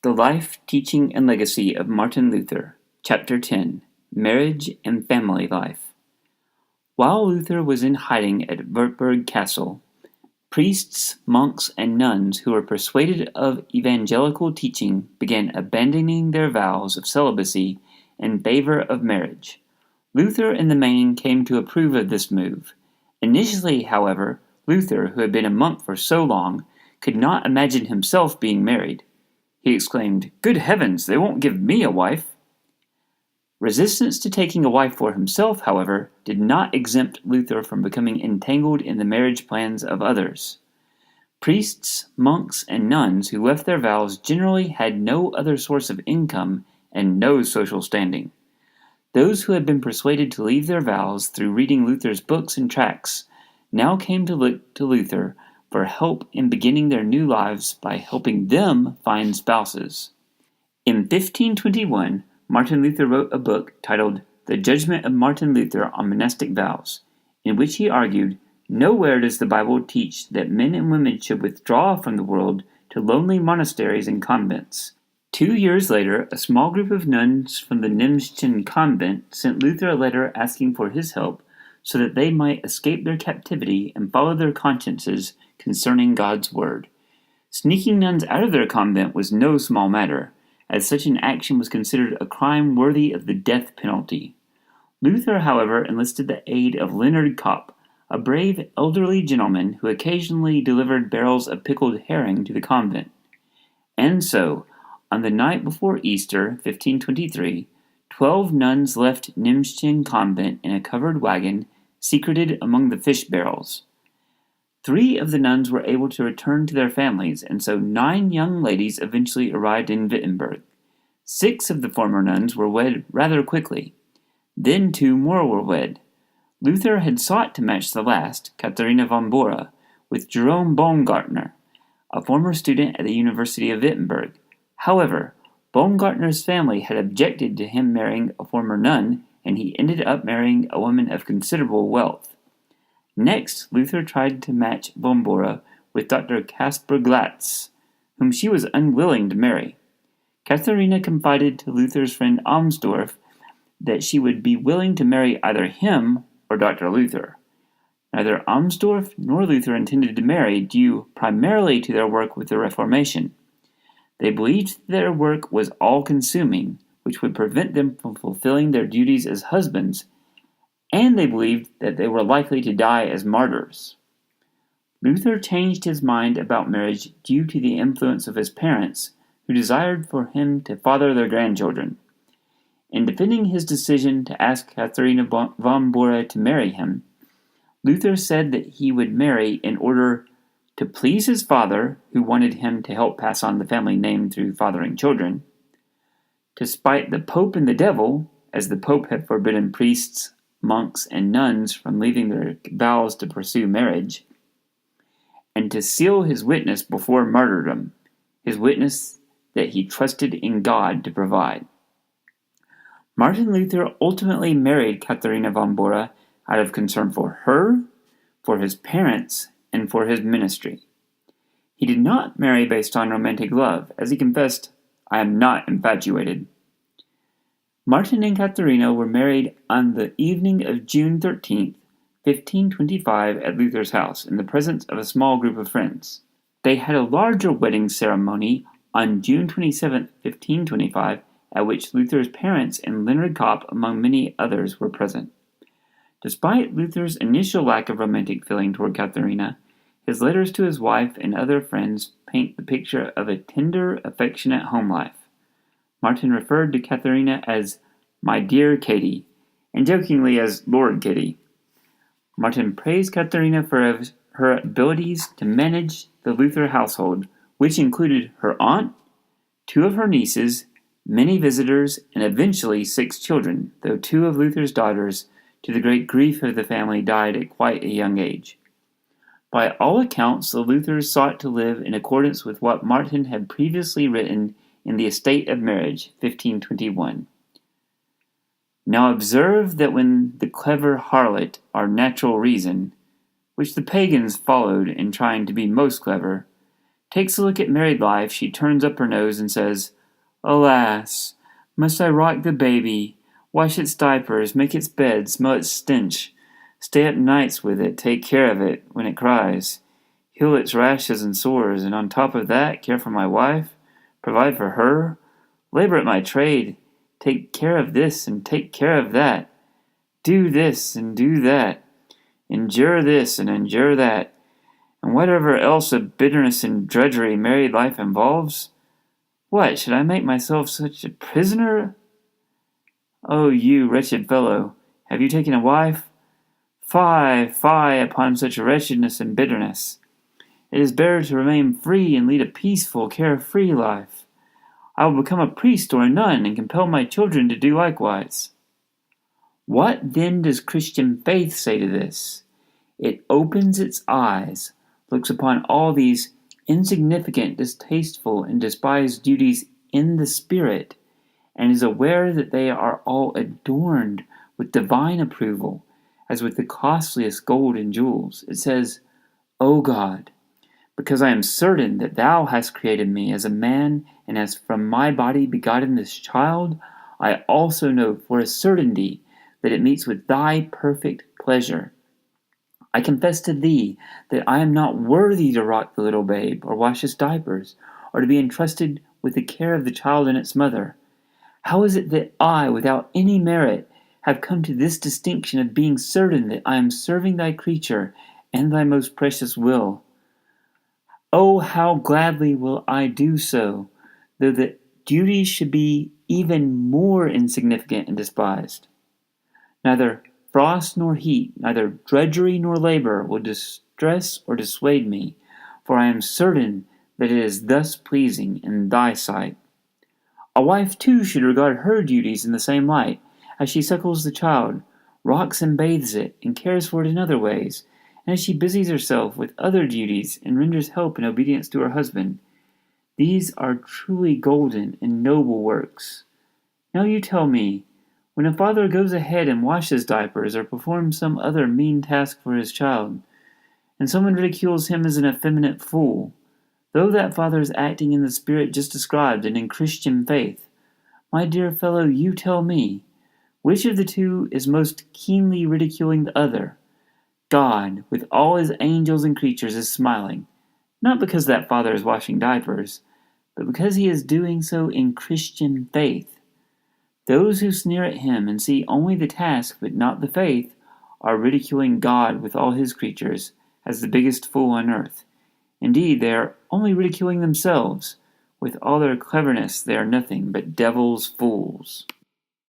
The Life, Teaching, and Legacy of Martin Luther, Chapter 10, Marriage and Family Life. While Luther was in hiding at Wartburg Castle, priests, monks, and nuns who were persuaded of evangelical teaching began abandoning their vows of celibacy in favor of marriage. Luther in the main came to approve of this move. Initially, however, Luther, who had been a monk for so long, could not imagine himself being married. He exclaimed, "Good heavens, they won't give me a wife!" Resistance to taking a wife for himself, however, did not exempt Luther from becoming entangled in the marriage plans of others. Priests, monks, and nuns who left their vows generally had no other source of income and no social standing. Those who had been persuaded to leave their vows through reading Luther's books and tracts now came to look to Luther for help in beginning their new lives by helping them find spouses. In 1521, Martin Luther wrote a book titled The Judgment of Martin Luther on Monastic Vows, in which he argued, "Nowhere does the Bible teach that men and women should withdraw from the world to lonely monasteries and convents." 2 years later, a small group of nuns from the Nimschen convent sent Luther a letter asking for his help so that they might escape their captivity and follow their consciences concerning God's word. Sneaking nuns out of their convent was no small matter, as such an action was considered a crime worthy of the death penalty. Luther, however, enlisted the aid of Leonard Kopp, a brave elderly gentleman who occasionally delivered barrels of pickled herring to the convent. And so, on the night before Easter, 1523, 12 nuns left Nimschen convent in a covered wagon secreted among the fish barrels. 3 of the nuns were able to return to their families, and so 9 young ladies eventually arrived in Wittenberg. 6 of the former nuns were wed rather quickly. Then 2 more were wed. Luther had sought to match the last, Katharina von Bora, with Jerome Baumgartner, a former student at the University of Wittenberg. However, Baumgartner's family had objected to him marrying a former nun, and he ended up marrying a woman of considerable wealth. Next, Luther tried to match von Bora with Dr. Caspar Glatz, whom she was unwilling to marry. Katharina confided to Luther's friend Amsdorff that she would be willing to marry either him or Dr. Luther. Neither Amsdorff nor Luther intended to marry, due primarily to their work with the Reformation. They believed their work was all-consuming, which would prevent them from fulfilling their duties as husbands, and they believed that they were likely to die as martyrs. Luther changed his mind about marriage due to the influence of his parents, who desired for him to father their grandchildren. In defending his decision to ask Katharina von Bora to marry him, Luther said that he would marry in order to please his father, who wanted him to help pass on the family name through fathering children, to spite the Pope and the devil, as the Pope had forbidden priests, monks, and nuns from leaving their vows to pursue marriage, and to seal his witness before martyrdom, his witness that he trusted in God to provide. Martin Luther ultimately married Katharina von Bora out of concern for her, for his parents, and for his ministry. He did not marry based on romantic love, as he confessed, "I am not infatuated." Martin and Katharina were married on the evening of June 13th, 1525 at Luther's house, in the presence of a small group of friends. They had a larger wedding ceremony on June 27th, 1525, at which Luther's parents and Leonard Kopp, among many others, were present. Despite Luther's initial lack of romantic feeling toward Katharina, his letters to his wife and other friends paint the picture of a tender, affectionate home life. Martin referred to Katharina as "my dear Katie," and jokingly as "Lord Kitty." Martin praised Katharina for her abilities to manage the Luther household, which included her aunt, 2 of her nieces, many visitors, and eventually 6 children, though 2 of Luther's daughters, to the great grief of the family, died at quite a young age. By all accounts, the Luthers sought to live in accordance with what Martin had previously written in the Estate of Marriage, 1521. "Now observe that when the clever harlot, our natural reason, which the pagans followed in trying to be most clever, Takes a look at married life, she turns up her nose and says, "Alas, must I rock the baby, wash its diapers, make its bed, smell its stench, stay up nights with it, take care of it when it cries, heal its rashes and sores, and on top of that, care for my wife, provide for her, labor at my trade, take care of this and take care of that, do this and do that, endure this and endure that, and whatever else of bitterness and drudgery married life involves? What, should I make myself such a prisoner? Oh, you wretched fellow, have you taken a wife? Fie, fie upon such wretchedness and bitterness. It is better to remain free and lead a peaceful, carefree life. I will become a priest or a nun and compel my children to do likewise." What then does Christian faith say to this? It opens its eyes, looks upon all these insignificant, distasteful, and despised duties in the Spirit, and is aware that they are all adorned with divine approval, as with the costliest gold and jewels. It says, "O God, because I am certain that Thou hast created me as a man, and hast from my body begotten this child, I also know for a certainty that it meets with Thy perfect pleasure. I confess to Thee that I am not worthy to rock the little babe, or wash its diapers, or to be entrusted with the care of the child and its mother. How is it that I, without any merit, have come to this distinction of being certain that I am serving Thy creature and Thy most precious will? Oh, how gladly will I do so, though the duties should be even more insignificant and despised. Neither frost nor heat, neither drudgery nor labor will distress or dissuade me, for I am certain that it is thus pleasing in Thy sight. A wife too should regard her duties in the same light, as she suckles the child, rocks and bathes it, and cares for it in other ways, and as she busies herself with other duties and renders help and obedience to her husband. These are truly golden and noble works. Now you tell me, when a father goes ahead and washes diapers or performs some other mean task for his child, and someone ridicules him as an effeminate fool, though that father is acting in the spirit just described and in Christian faith, my dear fellow, you tell me, which of the two is most keenly ridiculing the other? God, with all his angels and creatures, is smiling, not because that father is washing diapers, but because he is doing so in Christian faith. Those who sneer at him and see only the task but not the faith are ridiculing God with all his creatures as the biggest fool on earth. Indeed, they are only ridiculing themselves. With all their cleverness, they are nothing but devil's fools.